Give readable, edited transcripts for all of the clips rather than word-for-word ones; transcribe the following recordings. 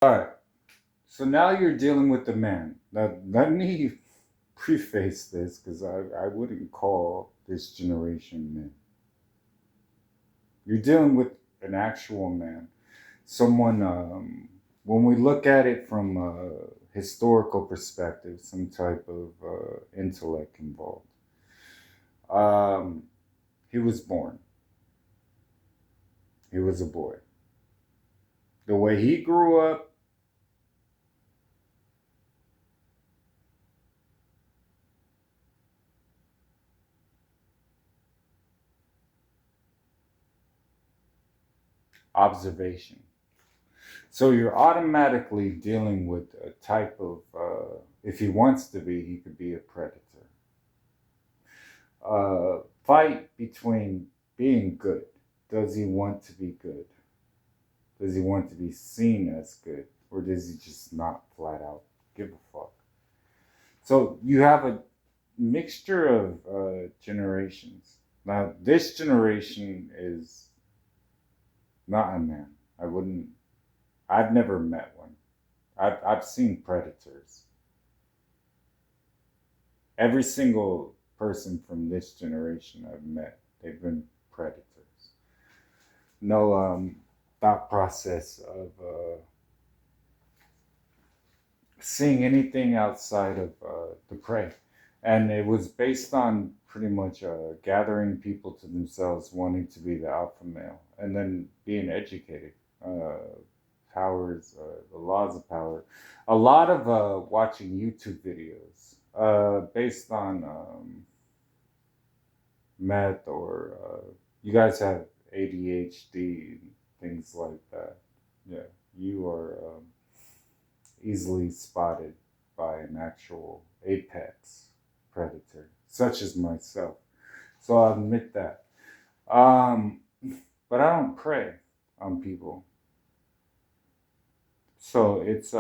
All right. So now you're dealing with the man. Now, let me preface this because I wouldn't call this generation men. You're dealing with an actual man. Someone, when we look at it from a historical perspective, some type of intellect involved. Um, he was born. He was a boy. The way he grew up, observation. So you're automatically dealing with a type of, if he wants to be, he could be a predator. Fight between being good. Does he want to be good? Does he want to be seen as good? Or does he just not flat out give a fuck? So you have a mixture of generations. Now, this generation is not a man. I wouldn't, I've never met one. I've seen predators. Every single person from this generation I've met, they've been predators. No thought process of seeing anything outside of the prey. And it was based on pretty much gathering people to themselves, wanting to be the alpha male, and then being educated. Powers, the laws of power. A lot of watching YouTube videos based on meth or you guys have ADHD and things like that. Yeah, you are easily spotted by an actual apex predator, such as myself. So I'll admit that. Um, but I don't prey on people. So it's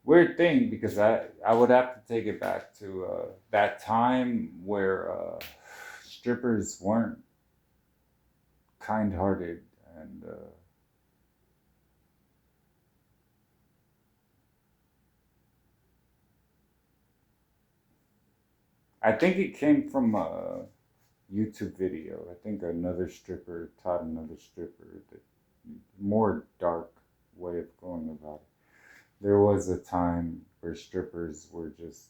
weird thing because I would have to take it back to that time where strippers weren't kind-hearted and I think it came from a YouTube video. I think another stripper taught another stripper the more dark way of going about it. There was a time where strippers were just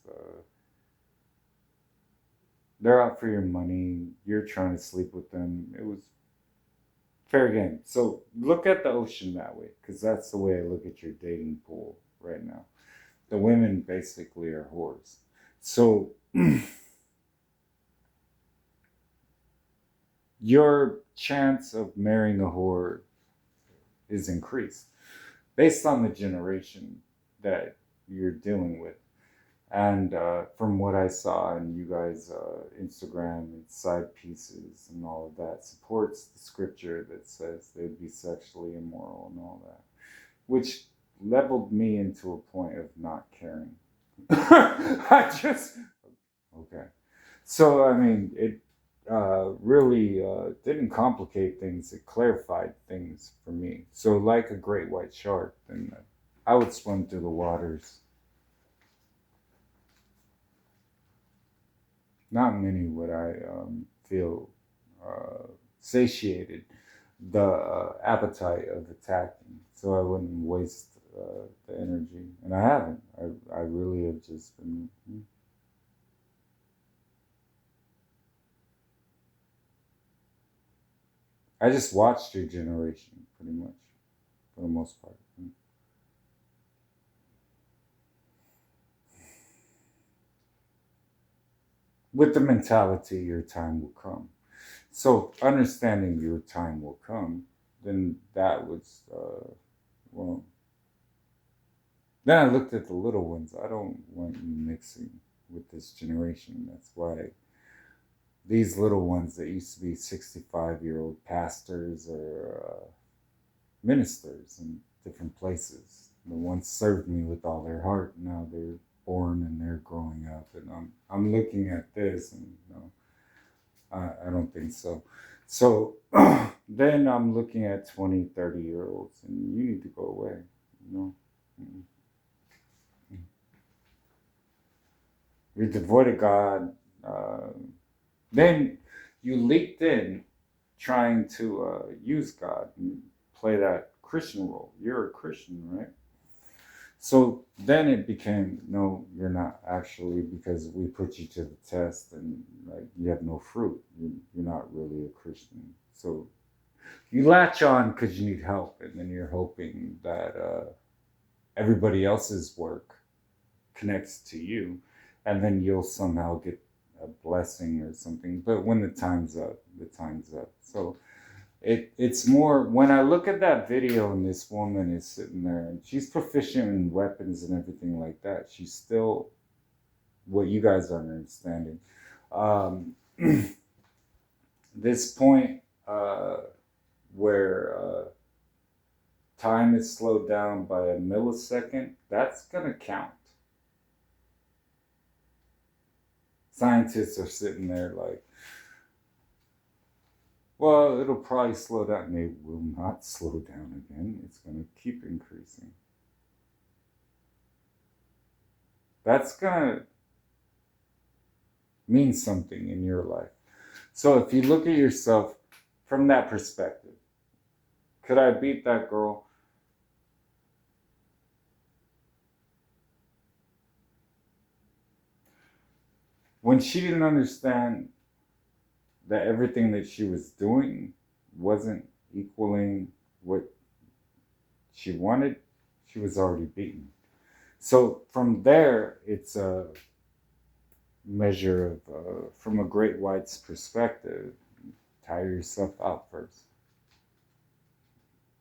they're out for your money. You're trying to sleep with them. It was fair game. So look at the ocean that way, because that's the way I look at your dating pool right now. The women basically are whores. So your chance of marrying a whore is increased based on the generation that you're dealing with. And from what I saw in you guys' Instagram and side pieces and all of that, supports the scripture that says they'd be sexually immoral and all that, which leveled me into a point of not caring. I just, okay. So, I mean, it really didn't complicate things, it clarified things for me. So, like a great white shark, then I would swim through the waters. Not many would I feel satiated the appetite of attacking, so I wouldn't waste the energy, and I haven't. I really have just been. I just watched your generation pretty much for the most part. With the mentality, your time will come. So understanding your time will come, then that was well. Then I looked at the little ones. I don't want you mixing with this generation. That's why these little ones that used to be 65-year-old pastors or ministers in different places, the ones served me with all their heart. Now they're born and they're growing up, and I'm looking at this, and I don't think so. So then I'm looking at 20, 30-year-olds, and you need to go away. You know, you're devoid of God. Uh, then you leaked in trying to use God and play that Christian role. You're a Christian, right? So then it became, no, you're not actually, because we put you to the test and like you have no fruit. You're not really a Christian. So you latch on because you need help, and then you're hoping that everybody else's work connects to you, and then you'll somehow get a blessing or something. But when the time's up, the time's up. So it's more, when I look at that video and this woman is sitting there and she's proficient in weapons and everything like that, she's still what you guys aren't understanding. Um, this point where time is slowed down by a millisecond, that's gonna count. Scientists are sitting there like, well, it'll probably slow down. And it will not slow down again. It's going to keep increasing. That's going to mean something in your life. So if you look at yourself from that perspective, could I beat that girl? When she didn't understand that everything that she was doing wasn't equaling what she wanted, she was already beaten. So from there, it's a measure of, from a great white's perspective, tire yourself out first.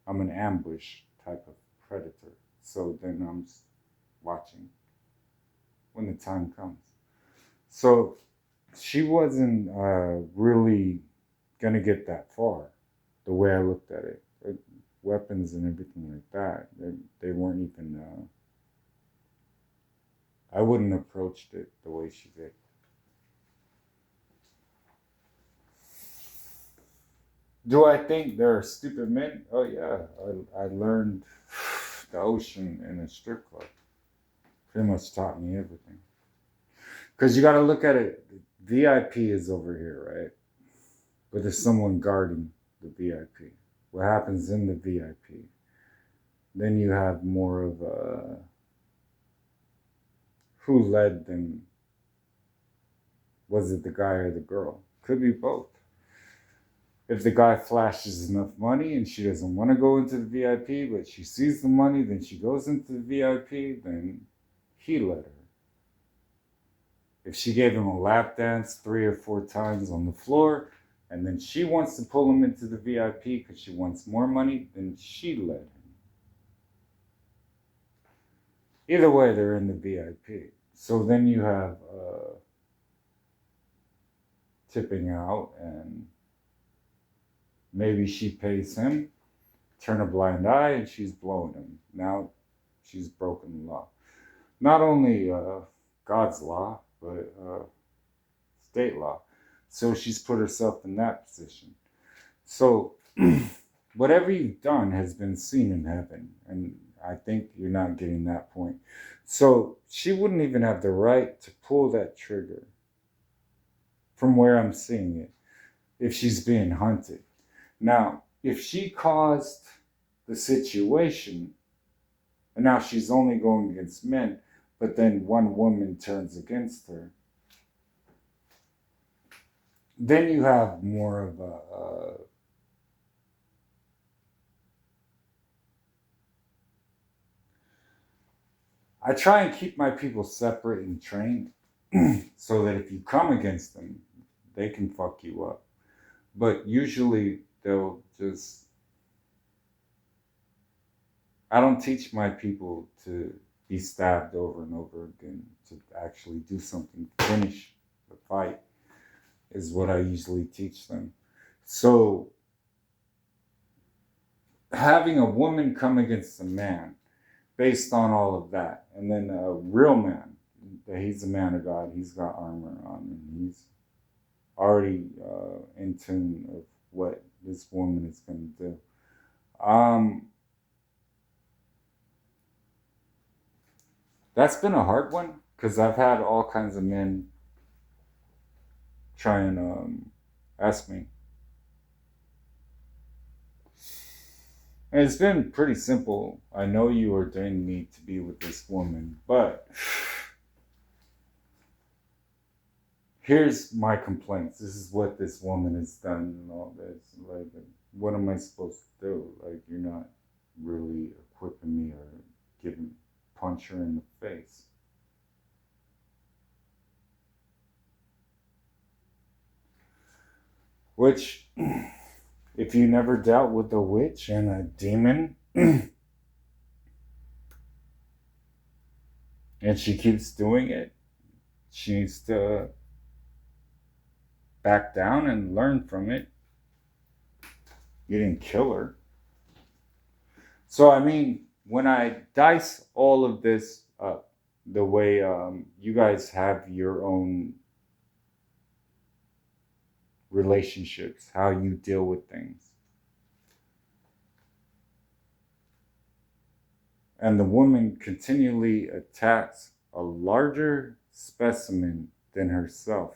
I'm an ambush type of predator. So then I'm just watching when the time comes. So she wasn't really going to get that far the way I looked at it. Weapons and everything like that, they weren't even, I wouldn't have approached it the way she did. Do I think there are stupid men? Oh yeah, I learned the ocean in a strip club. Pretty much taught me everything. Because you got to look at it. VIP is over here, right? But there's someone guarding the VIP. What happens in the VIP? Then you have more of a who led them. Was it the guy or the girl? Could be both. If the guy flashes enough money and she doesn't want to go into the VIP, but she sees the money, then she goes into the VIP, then he led her. If she gave him a lap dance 3 or 4 times on the floor, and then she wants to pull him into the VIP because she wants more money, then she led him. Either way, they're in the VIP. So then you have tipping out, and maybe she pays him, turn a blind eye, and she's blowing him. Now she's broken the law. Not only God's law, but state law. So she's put herself in that position. So whatever you've done has been seen in heaven. And I think you're not getting that point. So she wouldn't even have the right to pull that trigger from where I'm seeing it if she's being hunted. Now, if she caused the situation, and now she's only going against men, but then one woman turns against her, then you have more of a I try and keep my people separate and trained so that if you come against them, they can fuck you up. But usually they'll just, I don't teach my people to be stabbed over and over again, to actually do something, finish the fight is what I usually teach them. So having a woman come against a man based on all of that, and then a real man, that he's a man of God, he's got armor on, and he's already in tune of what this woman is going to do. That's been a hard one because I've had all kinds of men try and ask me. And it's been pretty simple. I know you ordained me to be with this woman, but here's my complaints. This is what this woman has done and all this. Like, what am I supposed to do? Like, you're not really equipping me or giving punch her in the face. Which, if you never dealt with a witch and a demon, and she keeps doing it, she needs to back down and learn from it. You didn't kill her. So, I mean, when I dice all of this up, the way you guys have your own relationships, how you deal with things. And the woman continually attacks a larger specimen than herself.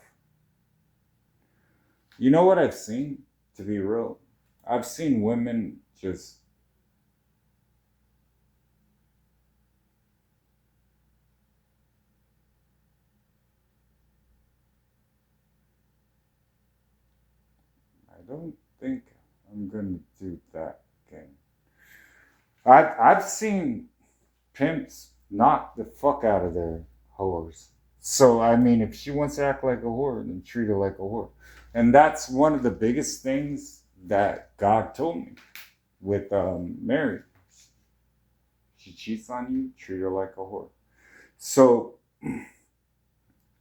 You know what I've seen, to be real? I've seen women just I don't think I'm going to do that again. I've seen pimps knock the fuck out of their whores. So, I mean, if she wants to act like a whore, then treat her like a whore. And that's one of the biggest things that God told me with Mary. She cheats on you, treat her like a whore. So,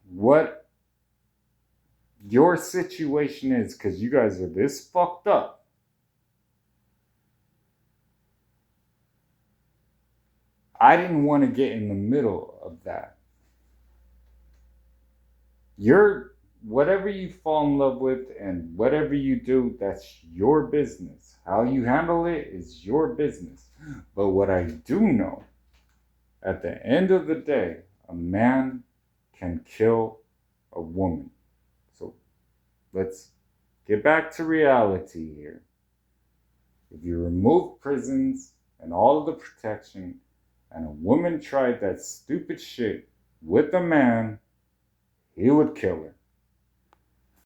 what your situation is, because you guys are this fucked up, I didn't want to get in the middle of that. You're whatever you fall in love with and whatever you do, that's your business. How you handle it is your business. But what I do know, at the end of the day, a man can kill a woman. So let's get back to reality here. If you remove prisons and all of the protection, and a woman tried that stupid shit with a man, he would kill her.